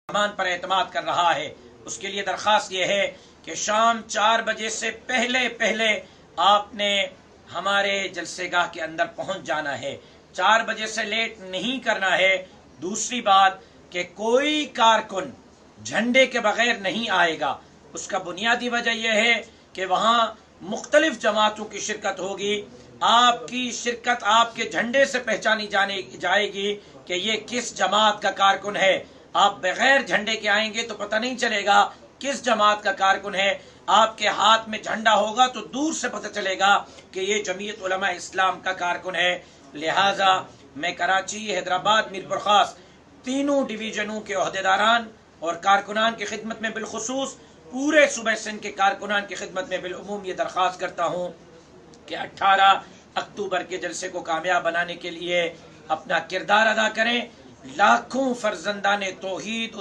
رحمان پر اعتماد کر رہا ہے اس کے لیے درخواست یہ ہے کہ شام 4 بجے سے پہلے آپ نے ہمارے جلسے گاہ کے اندر پہنچ جانا ہے، 4 بجے سے لیٹ نہیں کرنا ہے۔ دوسری بات کہ کوئی کارکن جھنڈے کے بغیر نہیں آئے گا، اس کا بنیادی وجہ یہ ہے کہ وہاں مختلف جماعتوں کی شرکت ہوگی، آپ کی شرکت آپ کے جھنڈے سے پہچانی جائے گی کہ یہ کس جماعت کا کارکن ہے۔ آپ بغیر جھنڈے کے آئیں گے تو پتہ نہیں چلے گا کس جماعت کا کارکن ہے، آپ کے ہاتھ میں جھنڈا ہوگا تو دور سے پتہ چلے گا کہ یہ جمعیت علماء اسلام کا کارکن ہے۔ لہٰذا میں کراچی، حیدرآباد، میر پرخاص تینوں ڈویژنوں کے عہدیداران اور کارکنان کی خدمت میں، بالخصوص پورے صوبہ سندھ کے کارکنان کی خدمت میں بالعموم یہ درخواست کرتا ہوں کہ 18 اکتوبر کے جلسے کو کامیاب بنانے کے لیے اپنا کردار ادا کریں۔ لاکھوں فرزندان توحید